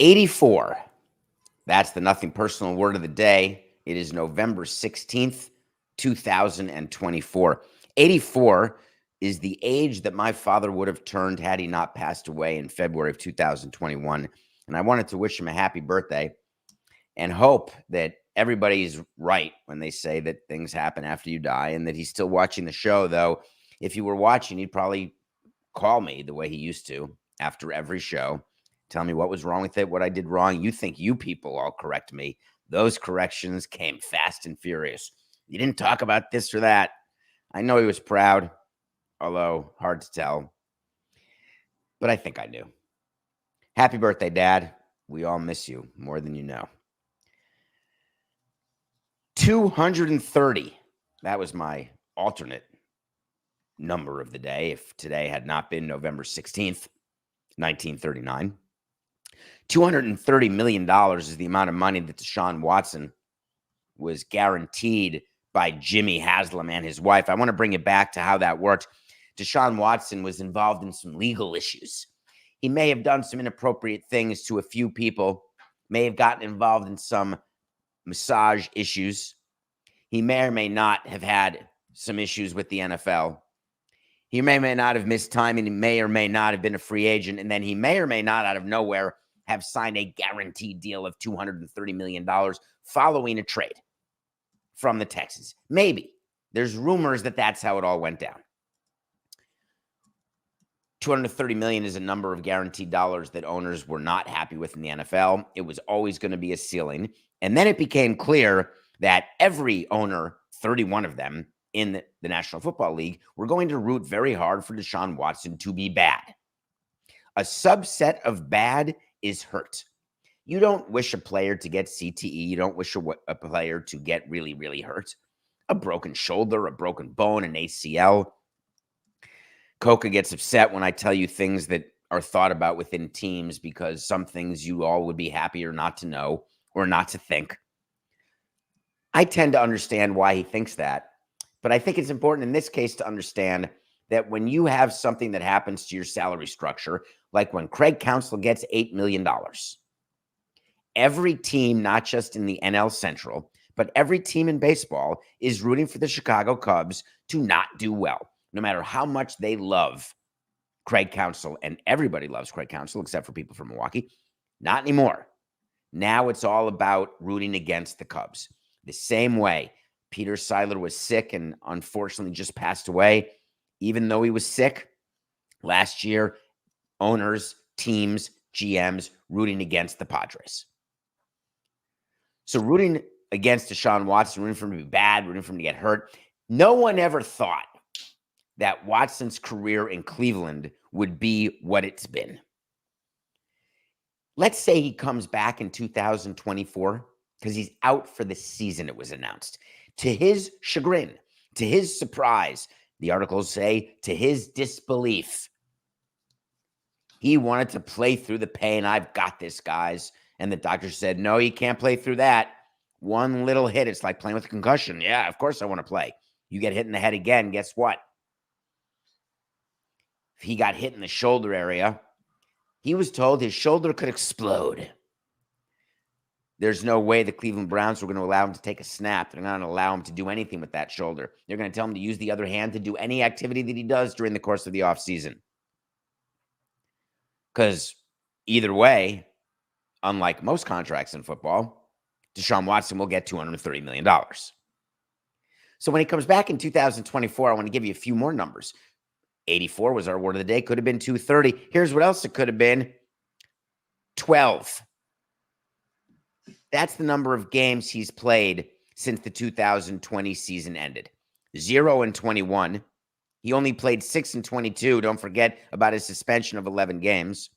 84. That's the nothing personal word of the day. It is November 16th, 2024. 84 is the age that my father would have turned had he not passed away in February of 2021. And I wanted to wish him a happy birthday and hope that everybody's right when they say that things happen after you die and that he's still watching the show. Though, if he were watching, he'd probably call me the way he used to after every show. Tell me what was wrong with it, what I did wrong. You think you people all correct me. Those corrections came fast and furious. You didn't talk about this or that. I know he was proud, although hard to tell. But I think I knew. Happy birthday, Dad. We all miss you more than you know. 230. That was my alternate number of the day if today had not been November 16th, 1939. $230 million is the amount of money that Deshaun Watson was guaranteed by Jimmy Haslam and his wife. I want to bring it back to how that worked. Deshaun Watson was involved in some legal issues. He may have done some inappropriate things to a few people, may have gotten involved in some massage issues. He may or may not have had some issues with the NFL. He may or may not have missed time, and he may or may not have been a free agent. And then he may or may not, out of nowhere, have signed a guaranteed deal of $230 million following a trade from the Texans. Maybe. There's rumors that that's how it all went down. $230 million is a number of guaranteed dollars that owners were not happy with in the NFL. It was always going to be a ceiling. And then it became clear that every owner, 31 of them in the National Football League, were going to root very hard for Deshaun Watson to be bad. A subset of bad is hurt. You don't wish a player to get CTE. You don't wish a player to get really, really hurt. A broken shoulder, a broken bone, an ACL. Coca gets upset when I tell you things that are thought about within teams because some things you all would be happier not to know or not to think. I tend to understand why he thinks that, but I think it's important in this case to understand that when you have something that happens to your salary structure, like when Craig Counsell gets $8 million, every team, not just in the NL Central, but every team in baseball is rooting for the Chicago Cubs to not do well, no matter how much they love Craig Counsell, and everybody loves Craig Counsell except for people from Milwaukee. Not anymore. Now it's all about rooting against the Cubs. The same way Peter Seidler was sick and unfortunately just passed away. Even though he was sick last year, owners, teams, GMs rooting against the Padres. So rooting against Deshaun Watson, rooting for him to be bad, rooting for him to get hurt. No one ever thought that Watson's career in Cleveland would be what it's been. Let's say he comes back in 2024 because he's out for the season, it was announced. To his chagrin, to his surprise, the articles say, to his disbelief, he wanted to play through the pain. I've got this, guys. And the doctor said, no, you can't play through that. One little hit, it's like playing with a concussion. Yeah, of course I want to play. You get hit in the head again, guess what? If he got hit in the shoulder area, he was told his shoulder could explode. There's no way the Cleveland Browns were going to allow him to take a snap. They're not going to allow him to do anything with that shoulder. They're going to tell him to use the other hand to do any activity that he does during the course of the offseason. Because either way, unlike most contracts in football, Deshaun Watson will get $230 million. So when he comes back in 2024, I want to give you a few more numbers. 84 was our word of the day. Could have been 230. Here's what else it could have been. 12. That's the number of games he's played since the 2020 season ended. 0-21. He only played 6-22. Don't forget about his suspension of 11 games.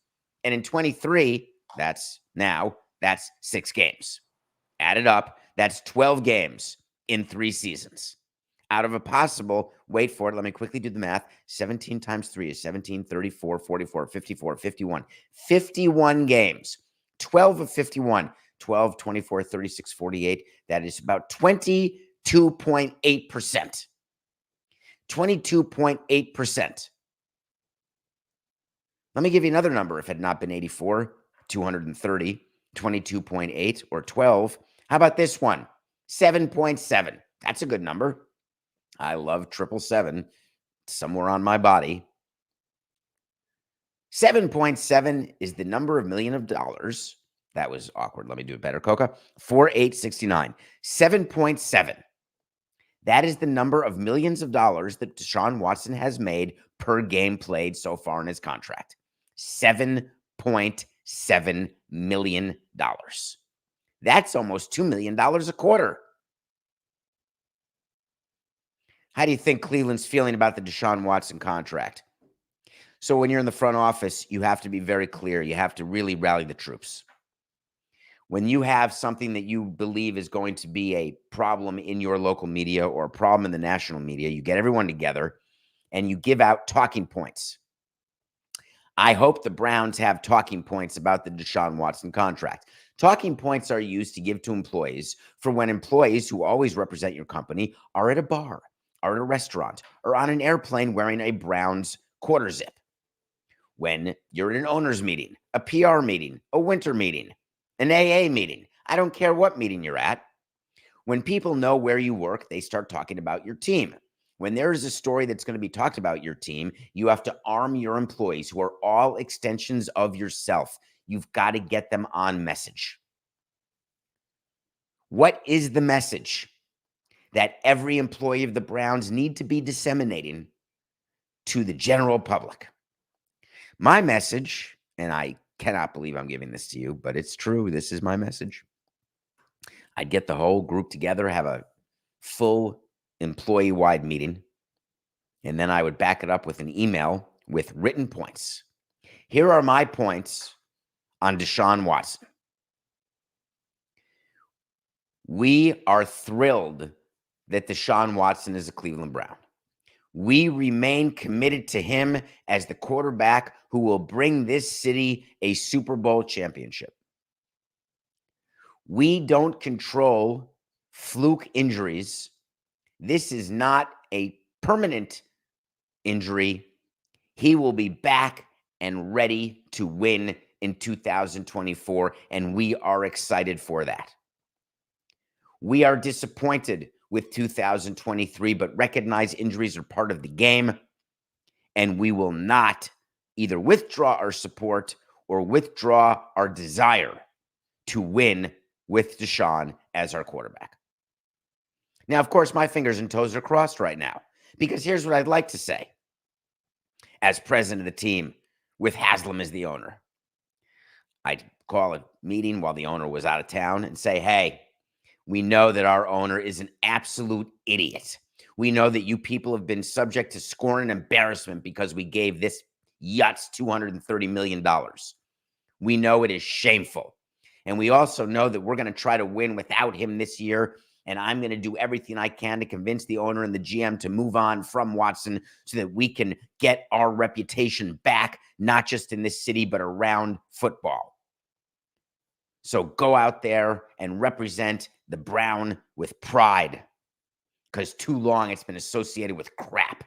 And in 23, that's 6 games. Added up, that's 12 games in 3 seasons. Out of a possible, wait for it, let me quickly do the math. 17 times 3 is 17, 34, 44, 54, 51. 51 games. 12 of 51. 12, 24, 36, 48. That is about 22.8%. 22.8%. Let me give you another number if it had not been 84. 230, 22.8, or 12. How about this one? 7.7. That's a good number. I love 777 somewhere on my body. 7.7 is the number of million of dollars. That was awkward. Let me do it better, Coca. 4869. 7.7. That is the number of millions of dollars that Deshaun Watson has made per game played so far in his contract. $7.7 million. That's almost $2 million a quarter. How do you think Cleveland's feeling about the Deshaun Watson contract? So when you're in the front office, you have to be very clear. You have to really rally the troops. When you have something that you believe is going to be a problem in your local media or a problem in the national media, you get everyone together and you give out talking points. I hope the Browns have talking points about the Deshaun Watson contract. Talking points are used to give to employees for when employees who always represent your company are at a bar, are at a restaurant, or on an airplane wearing a Browns quarter zip. When you're at an owner's meeting, a PR meeting, a winter meeting, an AA meeting, I don't care what meeting you're at. When people know where you work, they start talking about your team. When there is a story that's going to be talked about your team, you have to arm your employees who are all extensions of yourself. You've got to get them on message. What is the message that every employee of the Browns need to be disseminating to the general public? My message, and I cannot believe I'm giving this to you, but it's true. This is my message. I'd get the whole group together, have a full employee-wide meeting, and then I would back it up with an email with written points. Here are my points on Deshaun Watson. We are thrilled that Deshaun Watson is a Cleveland Brown. We remain committed to him as the quarterback who will bring this city a Super Bowl championship. We don't control fluke injuries. This is not a permanent injury. He will be back and ready to win in 2024, and we are excited for that. We are disappointed with 2023, but recognize injuries are part of the game, and we will not either withdraw our support or withdraw our desire to win with Deshaun as our quarterback. Now, of course, my fingers and toes are crossed right now, because here's what I'd like to say as president of the team with Haslam as the owner. I'd call a meeting while the owner was out of town and say, hey, we know that our owner is an absolute idiot. We know that you people have been subject to scorn and embarrassment because we gave this Yutz $230 million. We know it is shameful. And we also know that we're going to try to win without him this year. And I'm going to do everything I can to convince the owner and the GM to move on from Watson so that we can get our reputation back, not just in this city, but around football. So go out there and represent the Brown with pride, because too long it's been associated with crap.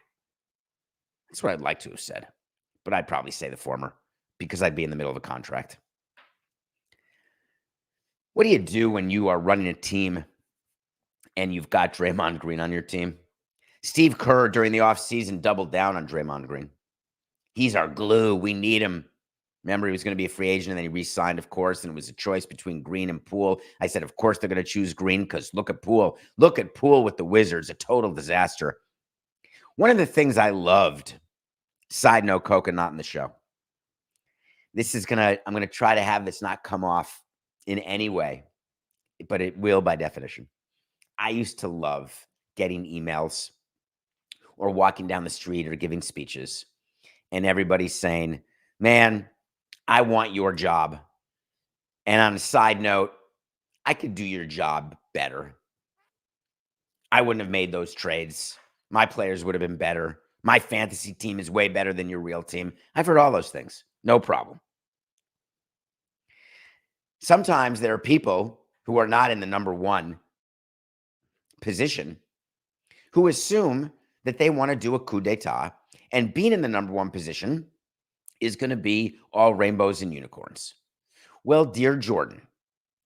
That's what I'd like to have said, but I'd probably say the former because I'd be in the middle of a contract. What do you do when you are running a team and you've got Draymond Green on your team? Steve Kerr during the offseason doubled down on Draymond Green. He's our glue. We need him. Remember, he was going to be a free agent, and then he re-signed, of course, and it was a choice between Green and Poole. I said, of course, they're going to choose Green because look at Poole. Look at Poole with the Wizards, a total disaster. One of the things I loved, side note, Coca, not in the show. I'm going to try to have this not come off in any way, but it will by definition. I used to love getting emails or walking down the street or giving speeches, and everybody's saying, man, I want your job. And on a side note, I could do your job better. I wouldn't have made those trades. My players would have been better. My fantasy team is way better than your real team. I've heard all those things. No problem. Sometimes there are people who are not in the number one position who assume that they want to do a coup d'etat, and being in the number one position is going to be all rainbows and unicorns. Well, dear Jordan,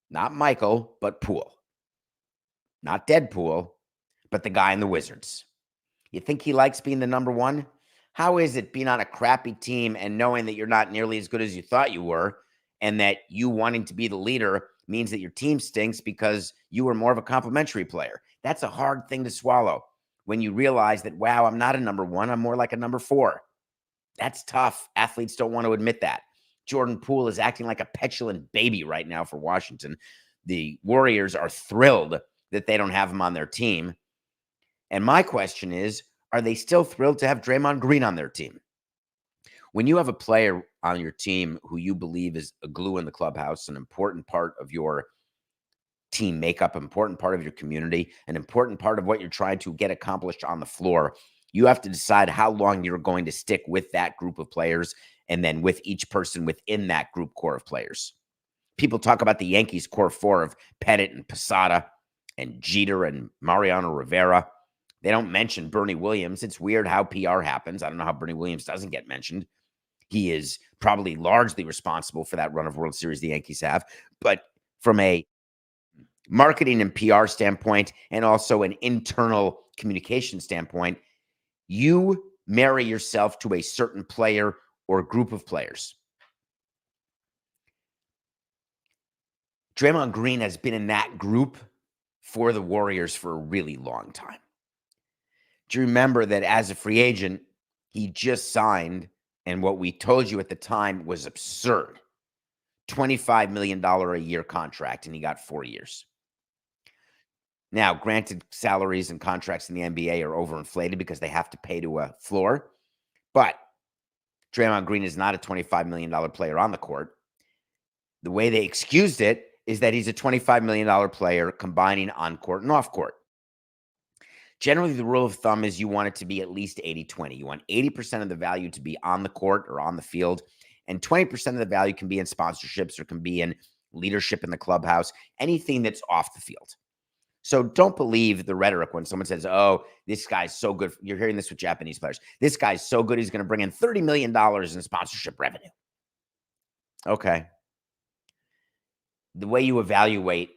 not Michael, but Poole. Not Deadpool, but the guy in the Wizards. You think he likes being the number one? How is it being on a crappy team and knowing that you're not nearly as good as you thought you were, and that you wanting to be the leader means that your team stinks because you were more of a complimentary player? That's a hard thing to swallow when you realize that, wow, I'm not a number one, I'm more like a number four. That's tough. Athletes don't want to admit that. Jordan Poole is acting like a petulant baby right now for Washington. The Warriors are thrilled that they don't have him on their team. And my question is, are they still thrilled to have Draymond Green on their team? When you have a player on your team who you believe is a glue in the clubhouse, an important part of your team makeup, an important part of your community, an important part of what you're trying to get accomplished on the floor, you have to decide how long you're going to stick with that group of players and then with each person within that group core of players. People talk about the Yankees core four of Pettit and Posada and Jeter and Mariano Rivera. They don't mention Bernie Williams. It's weird how PR happens. I don't know how Bernie Williams doesn't get mentioned. He is probably largely responsible for that run of World Series the Yankees have. But from a marketing and PR standpoint, and also an internal communication standpoint, you marry yourself to a certain player or group of players. Draymond Green has been in that group for the Warriors for a really long time. Do you remember that as a free agent, he just signed, and what we told you at the time was absurd, $25 million a year contract, and he got 4 years. Now, granted, salaries and contracts in the NBA are overinflated because they have to pay to a floor, but Draymond Green is not a $25 million player on the court. The way they excused it is that he's a $25 million player combining on court and off court. Generally, the rule of thumb is you want it to be at least 80-20. You want 80% of the value to be on the court or on the field, and 20% of the value can be in sponsorships or can be in leadership in the clubhouse, anything that's off the field. So don't believe the rhetoric when someone says, oh, this guy's so good. You're hearing this with Japanese players. This guy's so good, he's going to bring in $30 million in sponsorship revenue. Okay. The way you evaluate,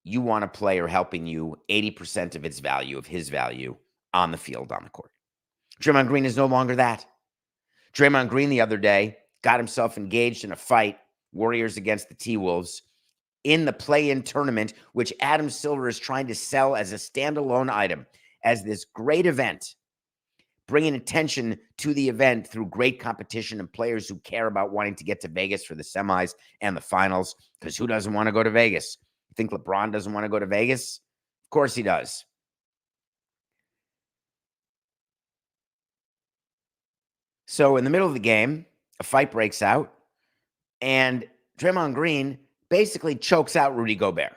you want a player helping you 80% of its value, of his value, on the field, on the court. Draymond Green is no longer that. Draymond Green the other day got himself engaged in a fight, Warriors against the T-Wolves, in the play-in tournament, which Adam Silver is trying to sell as a standalone item, as this great event, bringing attention to the event through great competition and players who care about wanting to get to Vegas for the semis and the finals, because who doesn't want to go to Vegas? You think LeBron doesn't want to go to Vegas? Of course he does. So in the middle of the game, a fight breaks out, and Draymond Green basically chokes out Rudy Gobert.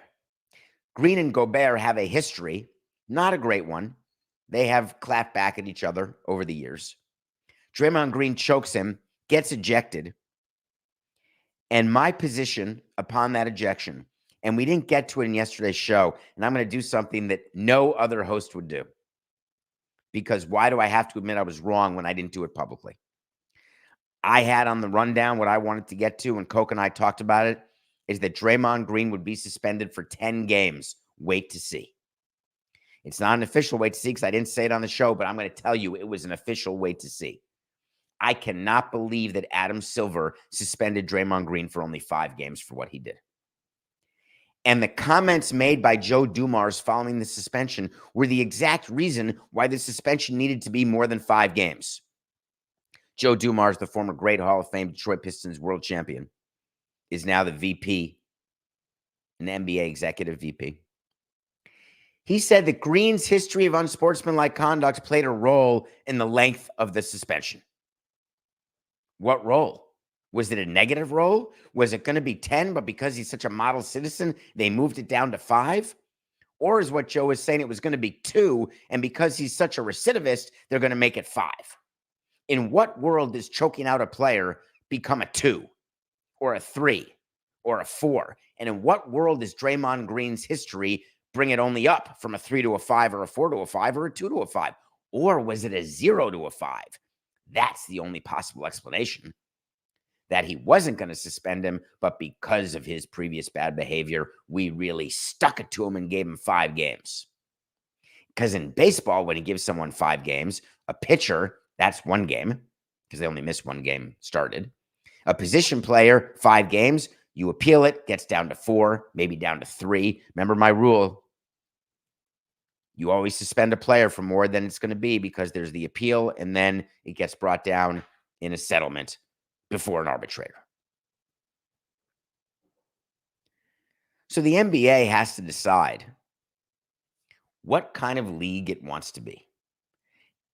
Green and Gobert have a history, not a great one. They have clapped back at each other over the years. Draymond Green chokes him, gets ejected. And my position upon that ejection, and we didn't get to it in yesterday's show, and I'm going to do something that no other host would do. Because why do I have to admit I was wrong when I didn't do it publicly? I had on the rundown what I wanted to get to, and Coke and I talked about it, is that Draymond Green would be suspended for 10 games. Wait to see. It's not an official wait to see because I didn't say it on the show, but I'm going to tell you it was an official wait to see. I cannot believe that Adam Silver suspended Draymond Green for only 5 games for what he did. And the comments made by Joe Dumars following the suspension were the exact reason why the suspension needed to be more than 5 games. Joe Dumars, the former great Hall of Fame Detroit Pistons world champion, is now the VP, an NBA executive VP. He said that Green's history of unsportsmanlike conduct played a role in the length of the suspension. What role? Was it a negative role? Was it going to be 10, but because he's such a model citizen, they moved it down to 5? Or is what Joe is saying, it was going to be 2, and because he's such a recidivist, they're going to make it 5? In what world does choking out a player become a 2 or a 3 or a 4? And in what world does Draymond Green's history bring it only up from a 3 to a 5 or a 4 to a 5 or a 2 to a 5? Or was it a 0 to a 5? That's the only possible explanation. that he wasn't going to suspend him, but because of his previous bad behavior, we really stuck it to him and gave him 5 games. Because in baseball, when he gives someone 5 games, a pitcher, that's 1 game, because they only missed 1 game started. A position player, 5 games, you appeal it, gets down to 4, maybe down to 3. Remember my rule. You always suspend a player for more than it's going to be because there's the appeal, and then it gets brought down in a settlement before an arbitrator. So the NBA has to decide what kind of league it wants to be.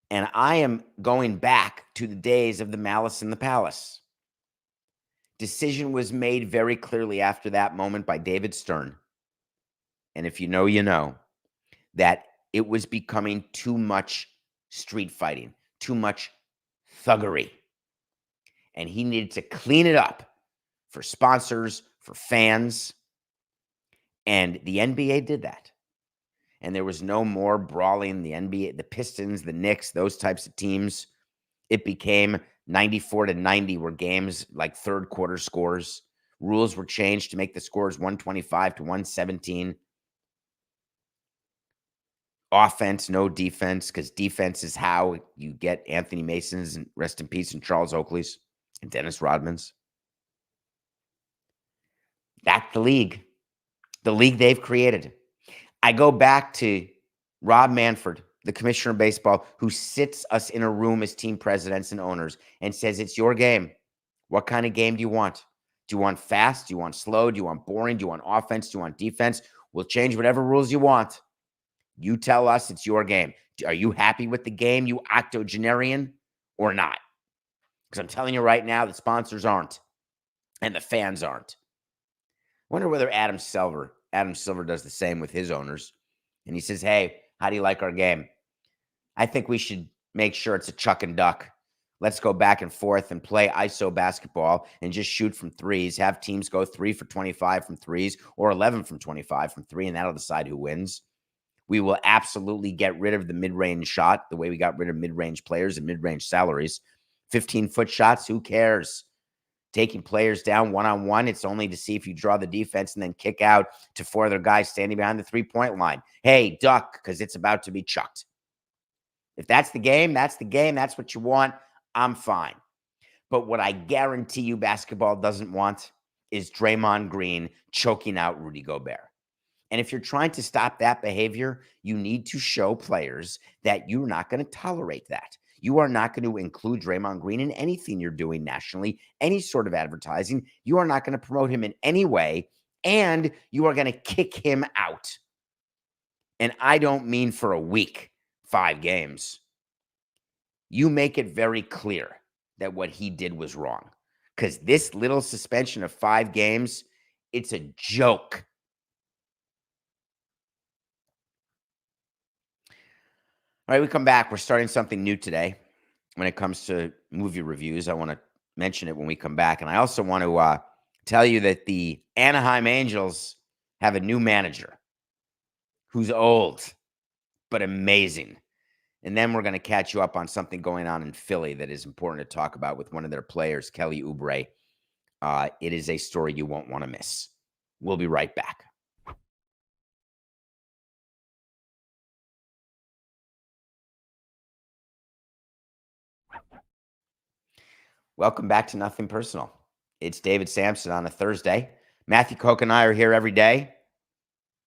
And I am going back to the days of the Malice in the Palace. Decision was made very clearly after that moment by David Stern. And if you know, you know, that it was becoming too much street fighting, too much thuggery. And he needed to clean it up for sponsors, for fans. And the NBA did that. And there was no more brawling. The NBA, the Pistons, the Knicks, those types of teams. It became 94-90 were games like third quarter scores. Rules were changed to make the scores 125-117. Offense, no defense, because defense is how you get Anthony Mason's, and rest in peace, and Charles Oakley's and Dennis Rodman's. That's the league they've created. I go back to Rob Manfred, the commissioner of baseball, who sits us in a room as team presidents and owners and says, it's your game. What kind of game do you want? Do you want fast? Do you want slow? Do you want boring? Do you want offense? Do you want defense? We'll change whatever rules you want. You tell us it's your game. Are you happy with the game, you octogenarian, or not? Because I'm telling you right now, the sponsors aren't, and the fans aren't. I wonder whether Adam Silver does the same with his owners. And he says, hey, how do you like our game? I think we should make sure it's a chuck and duck. Let's go back and forth and play ISO basketball and just shoot from threes. Have teams go 3 for 25 from threes or 11 from 25 from 3, and that'll decide who wins. We will absolutely get rid of the mid-range shot the way we got rid of mid-range players and mid-range salaries. 15-foot shots, who cares? Taking players down one-on-one, it's only to see if you draw the defense and then kick out to 4 other guys standing behind the three-point line. Hey, duck, because it's about to be chucked. If that's the game, that's the game. That's what you want. I'm fine. But what I guarantee you basketball doesn't want is Draymond Green choking out Rudy Gobert. And if you're trying to stop that behavior, you need to show players that you're not going to tolerate that. You are not going to include Draymond Green in anything you're doing nationally, any sort of advertising. You are not going to promote him in any way, and you are going to kick him out. And I don't mean for a week, 5 games. You make it very clear that what he did was wrong. Because this little suspension of 5 games, it's a joke. All right, we come back. We're starting something new today when it comes to movie reviews. I want to mention it when we come back. And I also want to tell you that the Anaheim Angels have a new manager who's old but amazing. And then we're going to catch you up on something going on in Philly that is important to talk about with one of their players, Kelly Oubre. It is a story you won't want to miss. We'll be right back. Welcome back to Nothing Personal. It's David Samson on a Thursday. Matthew Koch and I are here every day.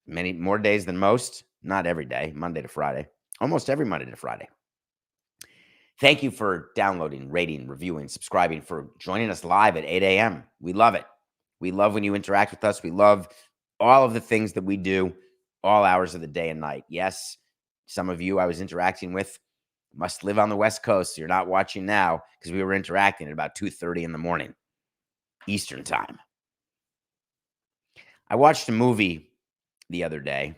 Many more days than most. Not every day, Monday to Friday. Almost every Monday to Friday. Thank you for downloading, rating, reviewing, subscribing, for joining us live at 8 a.m. We love it. We love when you interact with us. We love all of the things that we do all hours of the day and night. Yes, some of you I was interacting with must live on the West Coast. So you're not watching now because we were interacting at about 2:30 in the morning, Eastern time. I watched a movie the other day,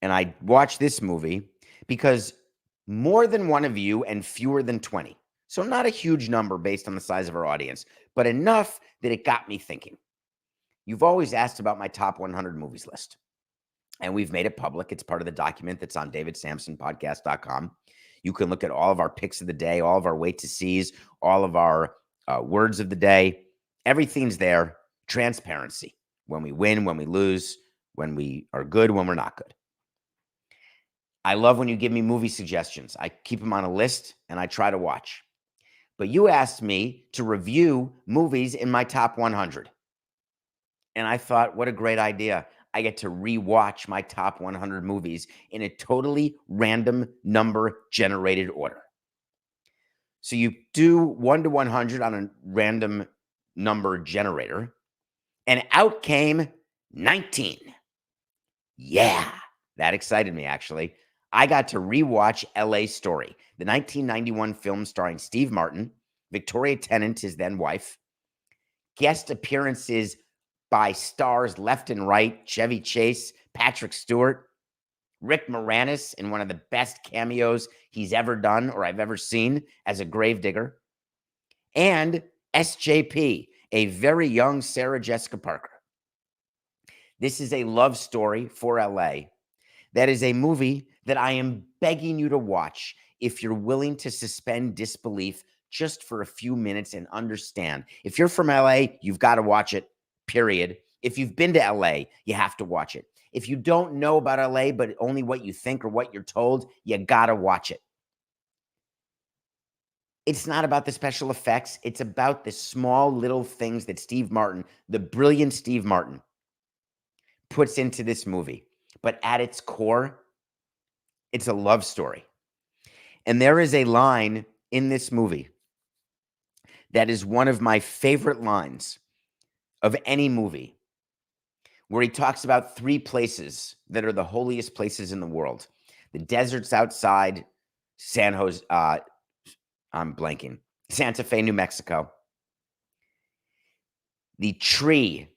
and I watched this movie because more than one of you and fewer than 20. So not a huge number based on the size of our audience, but enough that it got me thinking. You've always asked about my top 100 movies list, and we've made it public. It's part of the document that's on davidsamsonpodcast.com. You can look at all of our picks of the day, all of our wait to sees, all of our words of the day. Everything's there. Transparency. When we win, when we lose, when we are good, when we're not good. I love when you give me movie suggestions. I keep them on a list and I try to watch. But you asked me to review movies in my top 100. And I thought, what a great idea. I get to rewatch my top 100 movies in a totally random number generated order. So you do 1 to 100 on a random number generator, and out came 19. Yeah, that excited me, actually. I got to rewatch LA Story, the 1991 film starring Steve Martin, Victoria Tennant, his then wife, guest appearances by stars left and right, Chevy Chase, Patrick Stewart, Rick Moranis in one of the best cameos he's ever done or I've ever seen as a gravedigger, and SJP, a very young Sarah Jessica Parker. This is a love story for LA. That is a movie that I am begging you to watch if you're willing to suspend disbelief just for a few minutes and understand. If you're from LA, you've got to watch it, period. If you've been to LA, you have to watch it. If you don't know about LA, but only what you think or what you're told, you got to watch it. It's not about the special effects. It's about the small little things that Steve Martin, the brilliant Steve Martin, puts into this movie. But at its core, it's a love story. And there is a line in this movie that is one of my favorite lines of any movie, where he talks about 3 places that are the holiest places in the world. The deserts outside San Jose, I'm blanking, Santa Fe, New Mexico. The tree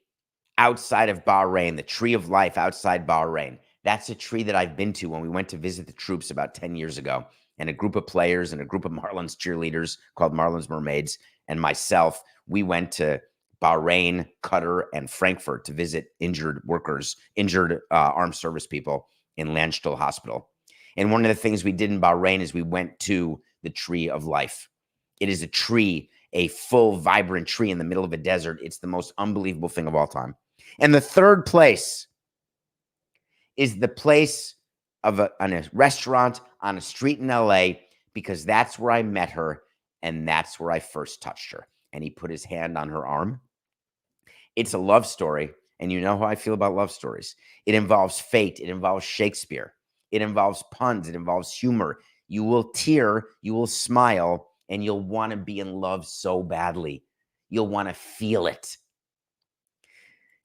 outside of Bahrain, the tree of life outside Bahrain. That's a tree that I've been to when we went to visit the troops about 10 years ago. And a group of players and a group of Marlins cheerleaders called Marlins Mermaids and myself, we went to Bahrain, Qatar, and Frankfurt to visit injured workers, injured armed service people in Landstuhl Hospital. And one of the things we did in Bahrain is we went to the Tree of Life. It is a tree, a full, vibrant tree in the middle of a desert. It's the most unbelievable thing of all time. And the third place is the place of a restaurant on a street in LA, because that's where I met her and that's where I first touched her. And he put his hand on her arm. It's a love story. And you know how I feel about love stories. It involves fate. It involves Shakespeare. It involves puns. It involves humor. You will tear, you will smile, and you'll want to be in love so badly. You'll want to feel it.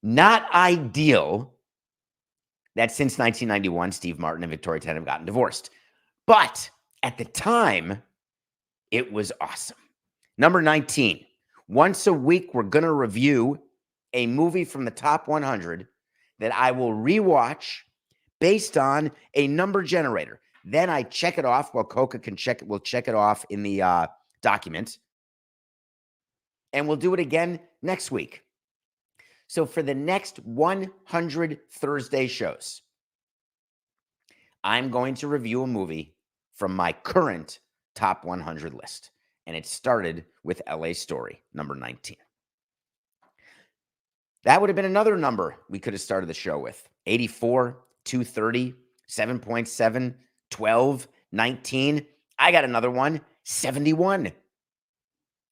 Not ideal that since 1991, Steve Martin and Victoria Tennant have gotten divorced. But at the time, it was awesome. Number 19. Once a week, we're going to review a movie from the top 100 that I will rewatch based on a number generator. Then I check it off. Well, Coca can check it. We'll check it off in the document. And we'll do it again next week. So for the next 100 Thursday shows, I'm going to review a movie from my current top 100 list. And it started with LA Story, number 19. That would have been another number we could have started the show with. 84, 230, 7.7, 12, 19. I got another one, 71.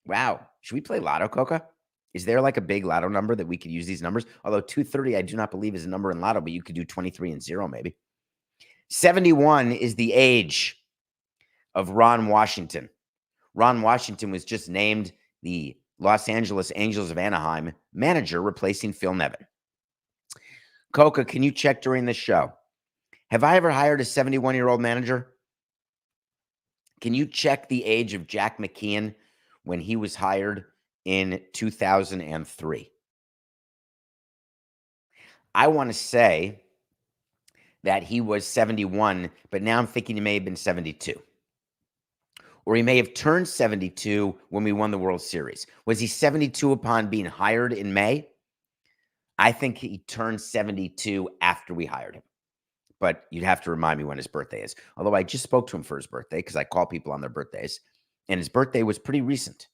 Wow. Should we play Lotto, Coca? Is there like a big Lotto number that we could use these numbers? Although 230, I do not believe is a number in Lotto, but you could do 23 and 0 maybe. 71 is the age of Ron Washington. Ron Washington was just named the Los Angeles Angels of Anaheim manager, replacing Phil Nevin. Coca, can you check during this show? Have I ever hired a 71-year-old manager? Can you check the age of Jack McKeon when he was hired in 2003? I want to say that he was 71, but now I'm thinking he may have been 72. Or he may have turned 72 when we won the World Series. Was he 72 upon being hired in May? I think he turned 72 after we hired him. But you'd have to remind me when his birthday is. Although I just spoke to him for his birthday because I call people on their birthdays. And his birthday was pretty recent.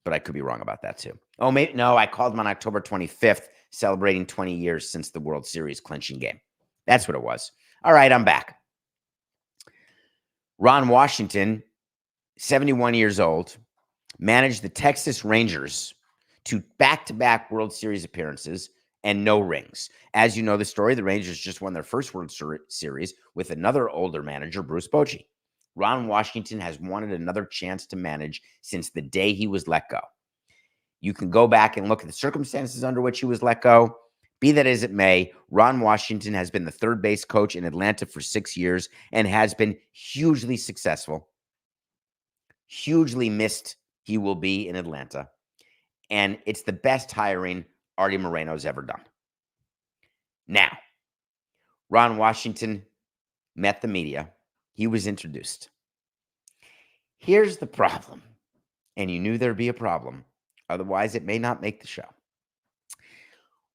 but I could be wrong about that too. Oh, maybe no, I called him on October 25th, celebrating 20 years since the World Series clinching game. That's what it was. All right, I'm back. Ron Washington, 71 years old, managed the Texas Rangers to back-to-back World Series appearances and no rings. As you know the story, the Rangers just won their first World Series with another older manager, Bruce Bochy. Ron Washington has wanted another chance to manage since the day he was let go. You can go back and look at the circumstances under which he was let go. Be that as it may, Ron Washington has been the third base coach in Atlanta for 6 years and has been hugely successful. Hugely missed he will be in Atlanta. And it's the best hiring Artie Moreno's ever done. Now, Ron Washington met the media. He was introduced. Here's the problem. And you knew there'd be a problem. Otherwise, it may not make the show.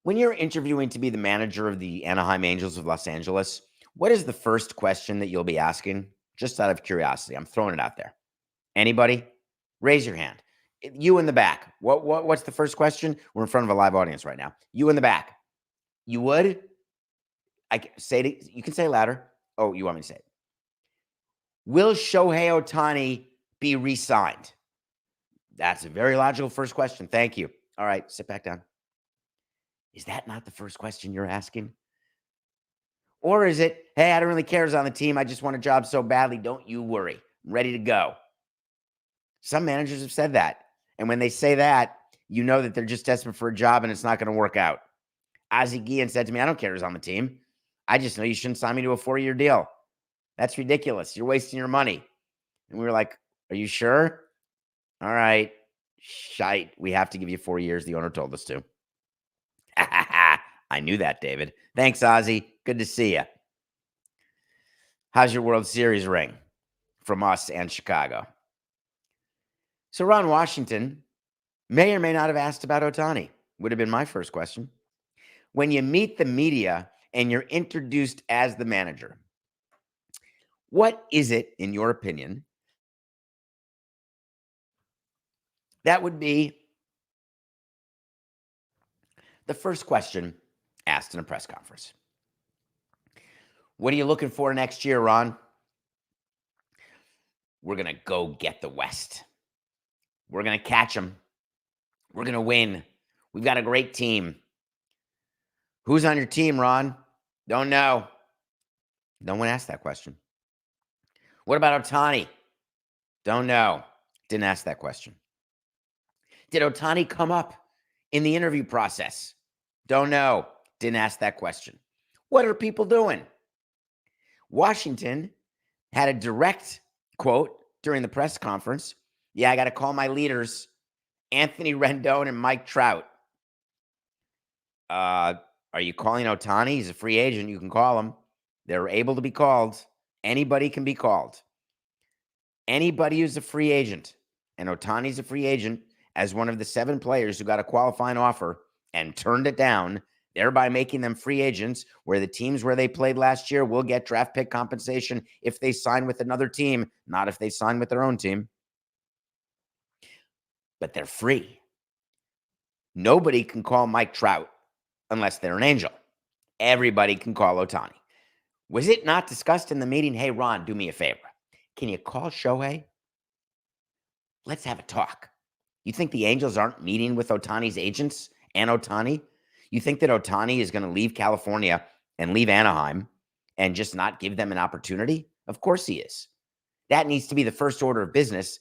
When you're interviewing to be the manager of the Anaheim Angels of Los Angeles, what is the first question that you'll be asking? Just out of curiosity. I'm throwing it out there. Anybody? Raise your hand. You in the back. What's the first question? We're in front of a live audience right now. You in the back. You would? You can say it louder. Oh, you want me to say it? Will Shohei Ohtani be re-signed? That's a very logical first question. Thank you. All right, sit back down. Is that not the first question you're asking? Or is it, hey, I don't really care who's on the team. I just want a job so badly. Don't you worry. I'm ready to go. Some managers have said that. And when they say that, you know that they're just desperate for a job and it's not going to work out. Ozzie Guillen said to me, I don't care who's on the team. I just know you shouldn't sign me to a 4-year deal. That's ridiculous. You're wasting your money. And we were like, are you sure? All right. Shite. We have to give you 4 years. The owner told us to. I knew that, David. Thanks, Ozzie. Good to see you. How's your World Series ring? From us and Chicago. So Ron Washington may or may not have asked about Ohtani. Would have been my first question. When you meet the media and you're introduced as the manager, what is it, in your opinion, that would be the first question asked in a press conference? What are you looking for next year, Ron? We're going to go get the West. We're going to catch them. We're going to win. We've got a great team. Who's on your team, Ron? Don't know. No one asked that question. What about Ohtani? Don't know. Didn't ask that question. Did Ohtani come up in the interview process? Don't know. Didn't ask that question. What are people doing? Washington had a direct quote during the press conference. Yeah, I got to call my leaders, Anthony Rendon and Mike Trout. Are you calling Ohtani? He's a free agent. You can call him. They're able to be called. Anybody can be called. Anybody who's a free agent, and Ohtani's a free agent, as one of the 7 players who got a qualifying offer and turned it down, thereby making them free agents, where the teams where they played last year will get draft pick compensation if they sign with another team, not if they sign with their own team. But they're free. Nobody can call Mike Trout unless they're an Angel. Everybody can call Ohtani. Was it not discussed in the meeting, hey, Ron, do me a favor. Can you call Shohei? Let's have a talk. You think the Angels aren't meeting with Ohtani's agents and Ohtani? You think that Ohtani is going to leave California and leave Anaheim and just not give them an opportunity? Of course he is. That needs to be the first order of business.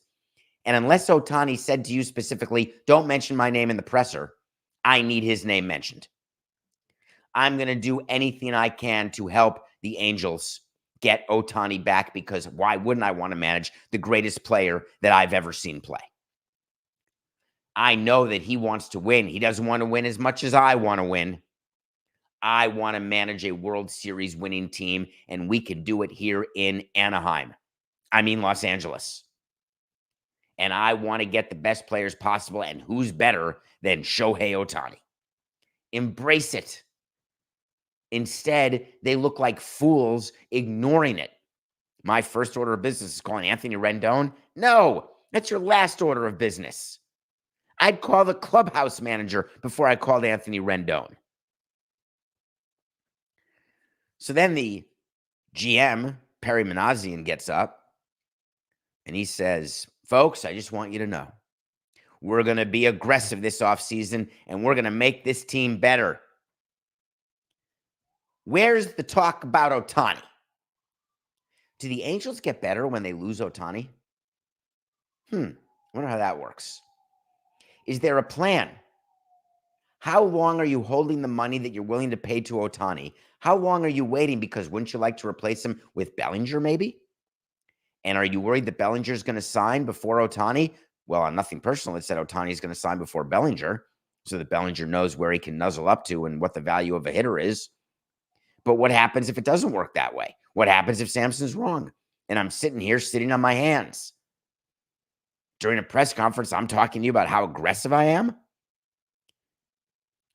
And unless Ohtani said to you specifically, don't mention my name in the presser, I need his name mentioned. I'm going to do anything I can to help the Angels get Ohtani back, because why wouldn't I want to manage the greatest player that I've ever seen play? I know that he wants to win. He doesn't want to win as much as I want to win. I want to manage a World Series winning team, and we can do it here in Los Angeles. And I want to get the best players possible, and who's better than Shohei Ohtani? Embrace it. Instead, they look like fools ignoring it. My first order of business is calling Anthony Rendon. No, that's your last order of business. I'd call the clubhouse manager before I called Anthony Rendon. So then the GM, Perry Manazian, gets up and he says, folks, I just want you to know, we're going to be aggressive this offseason and we're going to make this team better. Where's the talk about Ohtani? Do the Angels get better when they lose Ohtani? I wonder how that works. Is there a plan? How long are you holding the money that you're willing to pay to Ohtani? How long are you waiting? Because wouldn't you like to replace him with Bellinger maybe? And are you worried that Bellinger's going to sign before Ohtani? Well, on Nothing Personal, it said Ohtani's going to sign before Bellinger so that Bellinger knows where he can nuzzle up to and what the value of a hitter is. But what happens if it doesn't work that way? What happens if Samson's wrong? And I'm sitting on my hands. During a press conference, I'm talking to you about how aggressive I am.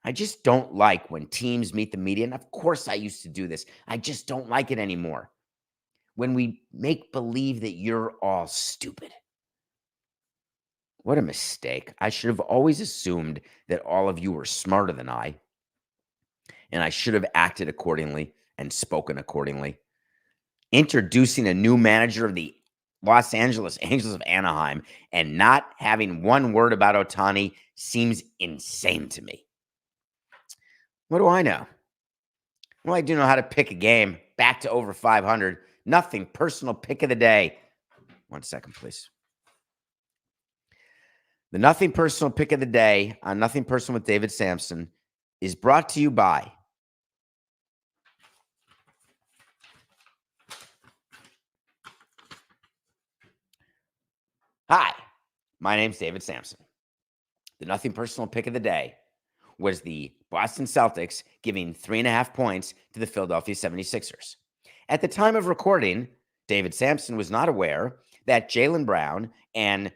I just don't like when teams meet the media. And of course I used to do this. I just don't like it anymore. When we make believe that you're all stupid. What a mistake. I should have always assumed that all of you were smarter than I. And I should have acted accordingly and spoken accordingly. Introducing a new manager of the Los Angeles Angels of Anaheim and not having one word about Ohtani seems insane to me. What do I know? Well, I do know how to pick a game back to over 500. Nothing personal pick of the day. 1 second, please. The Nothing Personal pick of the day on Nothing Personal with David Samson is brought to you by Hi, my name's David Samson. The Nothing Personal pick of the day was the Boston Celtics giving 3.5 points to the Philadelphia 76ers. At the time of recording, David Samson was not aware that Jaylen Brown and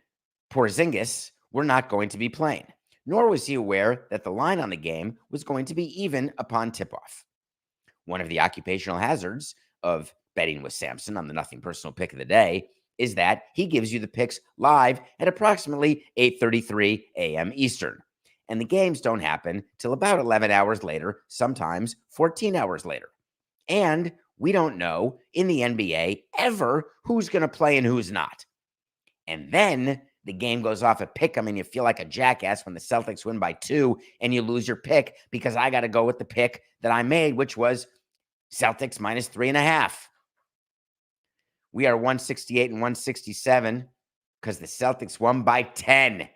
Porzingis were not going to be playing, nor was he aware that the line on the game was going to be even upon tip-off. One of the occupational hazards of betting with Samson on the Nothing Personal pick of the day is that he gives you the picks live at approximately 8:33 a.m. Eastern. And the games don't happen till about 11 hours later, sometimes 14 hours later. And we don't know in the NBA ever who's going to play and who's not. And then the game goes off at pick 'em and you feel like a jackass when the Celtics win by 2 and you lose your pick because I got to go with the pick that I made, which was Celtics minus 3.5. We are 168 and 167 because the Celtics won by 10.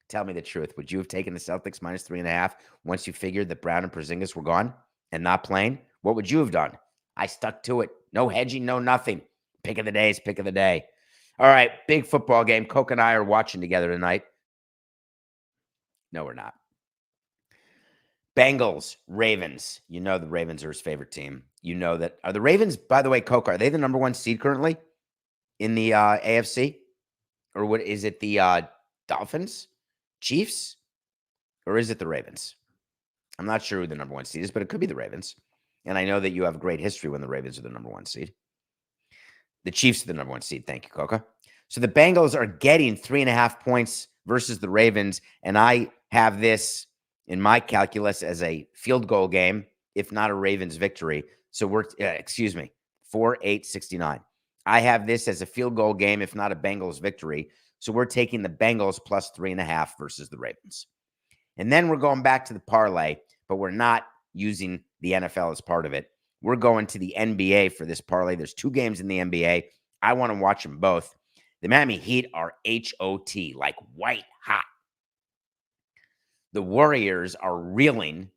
Tell me the truth. Would you have taken the Celtics minus 3.5 once you figured that Brown and Porzingis were gone and not playing? What would you have done? I stuck to it. No hedging, no nothing. Pick of the day is pick of the day. All right, big football game. Coke and I are watching together tonight. No, we're not. Bengals, Ravens. You know the Ravens are his favorite team. You know that. Are the Ravens, by the way, Coke, are they the number 1 seed currently in the AFC? Or what is it, the Dolphins? Chiefs? Or is it the Ravens? I'm not sure who the number 1 seed is, but it could be the Ravens. And I know that you have a great history when the Ravens are the number 1 seed. The Chiefs are the number 1 seed. Thank you, Coca. So the Bengals are getting 3.5 points versus the Ravens. And I have this in my calculus as a field goal game, if not a Ravens victory. So we're, 4-8-69. I have this as a field goal game, if not a Bengals victory. So we're taking the Bengals plus 3.5 versus the Ravens. And then we're going back to the parlay, but we're not using the NFL as part of it. We're going to the NBA for this parlay. There's 2 games in the NBA. I want to watch them both. The Miami Heat are HOT, like white hot. The Warriors are reeling.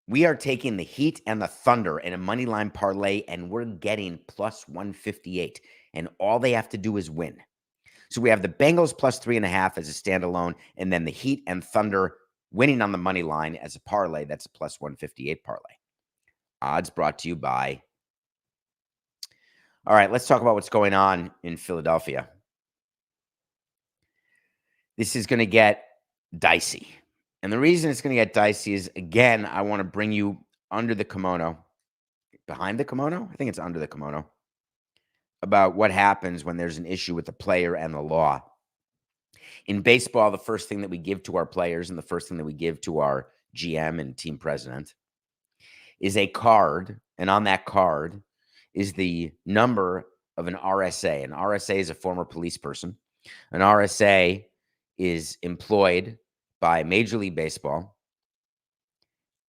We are taking the Heat and the Thunder in a money line parlay, and we're getting plus 158. And all they have to do is win. So we have the Bengals plus 3.5 as a standalone, and then the Heat and Thunder winning on the money line as a parlay. That's a plus 158 parlay. Odds brought to you by. All right, let's talk about what's going on in Philadelphia. This is going to get dicey. And the reason it's going to get dicey is, again, I want to bring you under the kimono. Behind the kimono? I think it's under the kimono. about what happens when there's an issue with the player and the law. In baseball, the first thing that we give to our players and the first thing that we give to our GM and team president is a card. And on that card is the number of an RSA. An RSA is a former police person. An RSA is employed by Major League Baseball,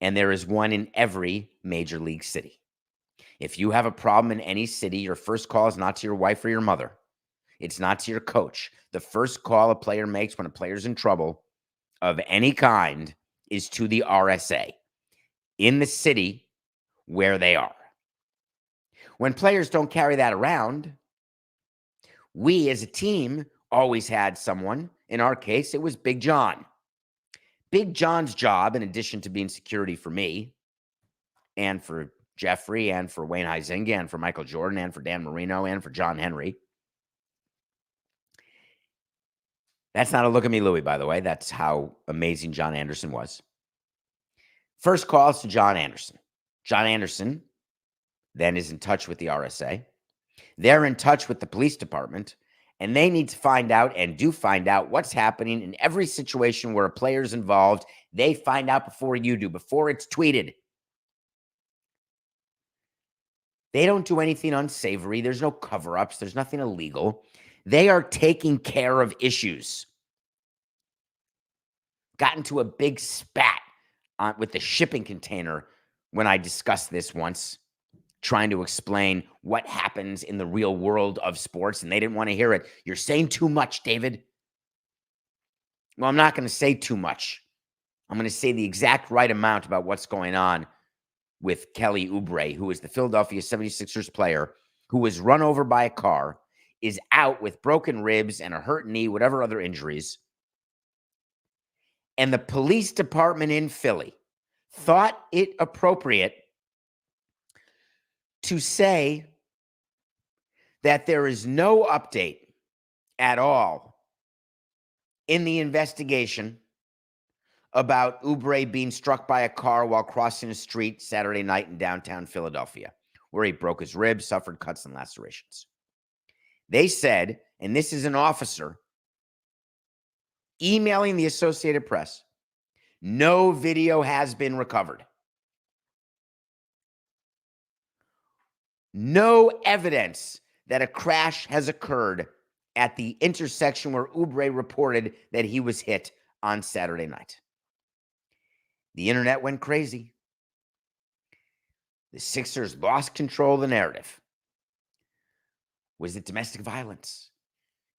and there is one in every major league city. If you have a problem in any city, your first call is not to your wife or your mother. It's not to your coach. The first call a player makes when a player's in trouble of any kind is to the RSA in the city where they are. When players don't carry that around, we as a team always had someone. In our case, it was Big John. Big John's job, in addition to being security for me and for Jeffrey and for Wayne Huizenga and for Michael Jordan and for Dan Marino and for John Henry. That's not a look at me, Louie, by the way. That's how amazing John Anderson was. First call is to John Anderson. John Anderson then is in touch with the RSA. They're in touch with the police department, and they need to find out and do find out what's happening in every situation where a player's involved. They find out before you do, before it's tweeted. They don't do anything unsavory. There's no cover-ups. There's nothing illegal. They are taking care of issues. Got into a big spat with the shipping container when I discussed this once, trying to explain what happens in the real world of sports, and they didn't want to hear it. You're saying too much, David. Well, I'm not going to say too much. I'm going to say the exact right amount about what's going on with Kelly Oubre, who is the Philadelphia 76ers player who was run over by a car, is out with broken ribs and a hurt knee, whatever other injuries. And the police department in Philly thought it appropriate to say that there is no update at all in the investigation about Oubre being struck by a car while crossing a street Saturday night in downtown Philadelphia, where he broke his ribs, suffered cuts and lacerations. They said, and this is an officer emailing the Associated Press, no video has been recovered. No evidence that a crash has occurred at the intersection where Oubre reported that he was hit on Saturday night. The internet went crazy. The Sixers lost control of the narrative. Was it domestic violence?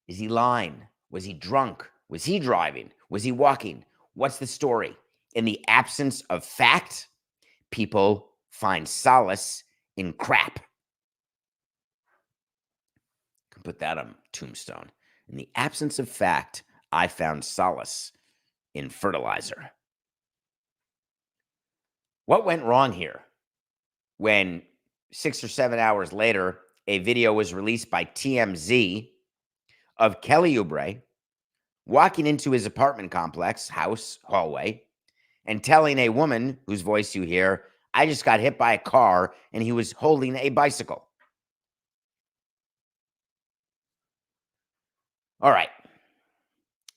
Is he lying? Was he drunk? Was he driving? Was he walking? What's the story? In the absence of fact, people find solace in crap. Can put that on tombstone. In the absence of fact, I found solace in fertilizer. What went wrong here when 6 or 7 hours later, a video was released by TMZ of Kelly Oubre walking into his apartment complex, house, hallway, and telling a woman whose voice you hear, I just got hit by a car, and he was holding a bicycle. All right.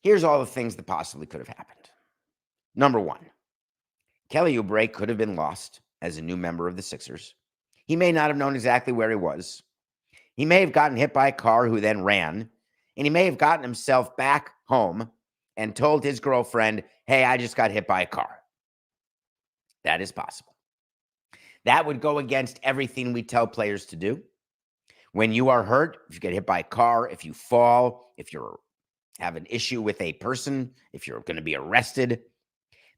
Here's all the things that possibly could have happened. Number one, Kelly Oubre could have been lost as a new member of the Sixers. He may not have known exactly where he was. He may have gotten hit by a car who then ran, and he may have gotten himself back home and told his girlfriend, hey, I just got hit by a car. That is possible. That would go against everything we tell players to do. When you are hurt, if you get hit by a car, if you fall, if you have an issue with a person, if you're going to be arrested,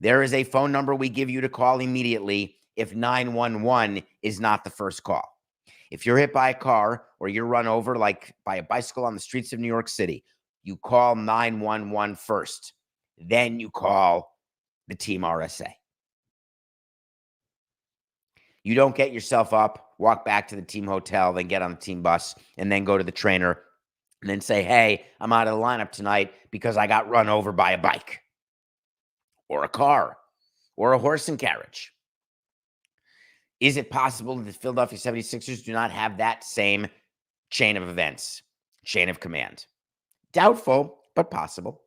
there is a phone number we give you to call immediately if 911 is not the first call. If you're hit by a car or you're run over like by a bicycle on the streets of New York City, you call 911 first. Then you call the team RSA. You don't get yourself up, walk back to the team hotel, then get on the team bus, and then go to the trainer and then say, hey, I'm out of the lineup tonight because I got run over by a bike or a car or a horse and carriage. Is it possible that the Philadelphia 76ers do not have that same chain of events, chain of command. Doubtful, but possible.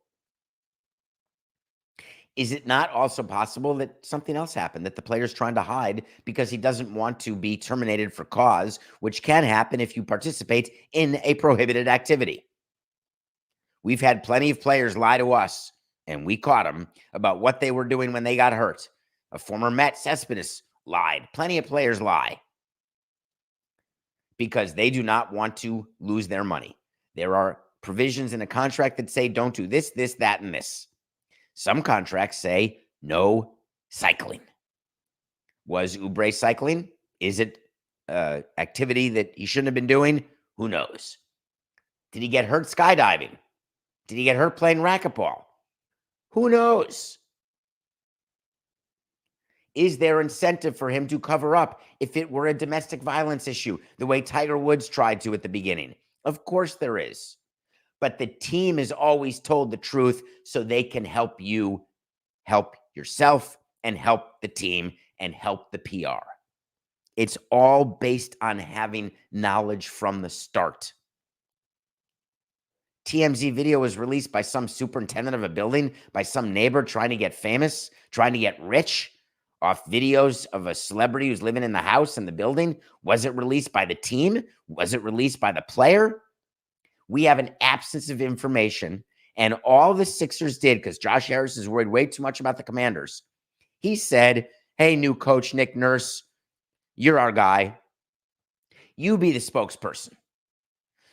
Is it not also possible that something else happened, that the player's trying to hide because he doesn't want to be terminated for cause, which can happen if you participate in a prohibited activity? We've had plenty of players lie to us, and we caught them, about what they were doing when they got hurt. A former Met, Cespedes, lied. Plenty of players lie because they do not want to lose their money. There are provisions in a contract that say don't do this, this, that, and this. Some contracts say no cycling. Was Oubre cycling? Is it activity that he shouldn't have been doing? Who knows? Did he get hurt skydiving? Did he get hurt playing racquetball? Who knows? Is there incentive for him to cover up if it were a domestic violence issue, the way Tiger Woods tried to at the beginning? Of course there is. But the team is always told the truth so they can help you, help yourself, and help the team, and help the PR. It's all based on having knowledge from the start. TMZ video was released by some superintendent of a building, by some neighbor trying to get famous, trying to get rich off videos of a celebrity who's living in the house and the building. Was it released by the team? Was it released by the player? We have an absence of information, and all the Sixers did, because Josh Harris is worried way too much about the Commanders. He said, hey, new coach Nick Nurse, you're our guy. You be the spokesperson.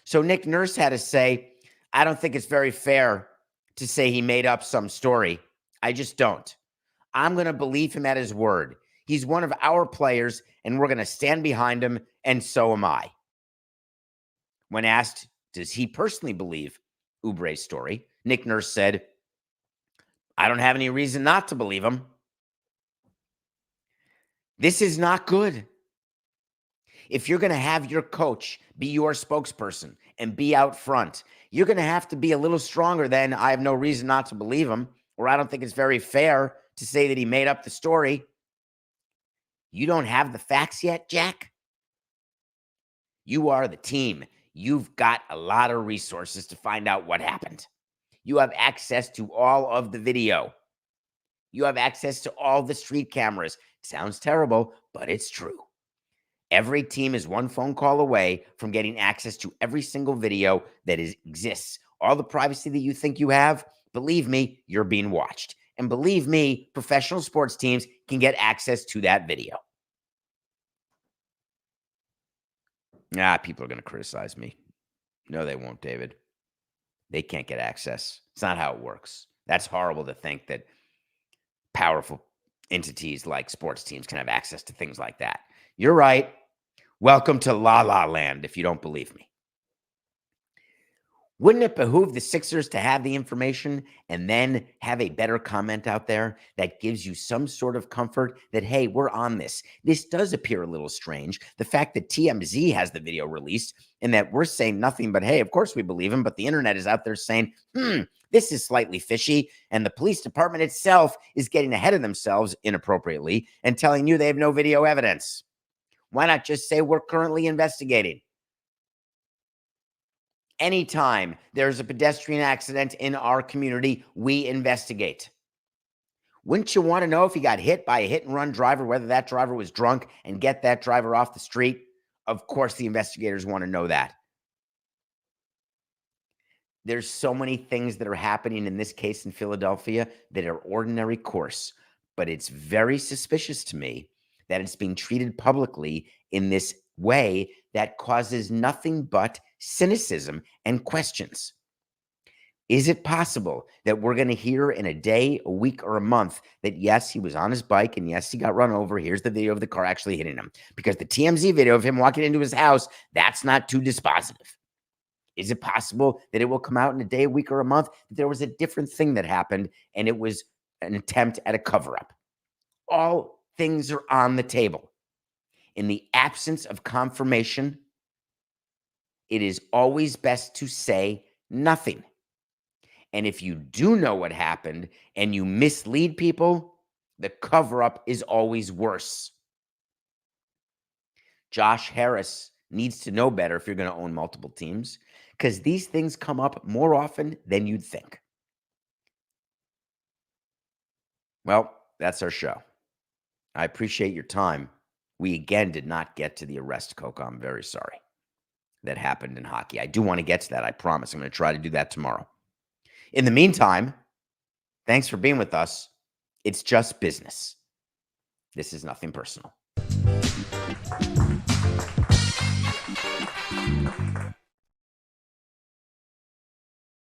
So Nick Nurse had to say, I don't think it's very fair to say he made up some story. I just don't. I'm going to believe him at his word. He's one of our players, and we're going to stand behind him, and so am I. When asked, does he personally believe Oubre's story, Nick Nurse said, I don't have any reason not to believe him. This is not good. If you're going to have your coach be your spokesperson and be out front, you're going to have to be a little stronger than I have no reason not to believe him, or I don't think it's very fair to say that he made up the story. You don't have the facts yet, Jack? You are the team. You've got a lot of resources to find out what happened. You have access to all of the video. You have access to all the street cameras. It sounds terrible, but it's true. Every team is one phone call away from getting access to every single video that exists. All the privacy that you think you have, believe me, you're being watched. And believe me, professional sports teams can get access to that video. People are going to criticize me. No, they won't, David. They can't get access. It's not how it works. That's horrible to think that powerful entities like sports teams can have access to things like that. You're right. Welcome to La La Land, if you don't believe me. Wouldn't it behoove the Sixers to have the information and then have a better comment out there that gives you some sort of comfort that, hey, we're on this? This does appear a little strange. The fact that TMZ has the video released and that we're saying nothing but, hey, of course we believe him, but the internet is out there saying, this is slightly fishy, and the police department itself is getting ahead of themselves inappropriately and telling you they have no video evidence. Why not just say we're currently investigating? Anytime there's a pedestrian accident in our community, we investigate. Wouldn't you want to know if he got hit by a hit-and-run driver, whether that driver was drunk, and get that driver off the street? Of course, the investigators want to know that. There's so many things that are happening in this case in Philadelphia that are ordinary course, but it's very suspicious to me that it's being treated publicly in this way that causes nothing but cynicism and questions. Is it possible that we're going to hear in a day, a week, or a month that, yes, he was on his bike and yes, he got run over? Here's the video of the car actually hitting him. Because the TMZ video of him walking into his house, that's not too dispositive. Is it possible that it will come out in a day, a week, or a month that there was a different thing that happened and it was an attempt at a cover-up? All things are on the table. In the absence of confirmation, it is always best to say nothing. And if you do know what happened and you mislead people, the cover-up is always worse. Josh Harris needs to know better if you're going to own multiple teams, because these things come up more often than you'd think. Well, that's our show. I appreciate your time. We again did not get to the arrest, Coco. I'm very sorry. That happened in hockey. I do want to get to that. I promise. I'm going to try to do that tomorrow. In the meantime, thanks for being with us. It's just business. This is nothing personal.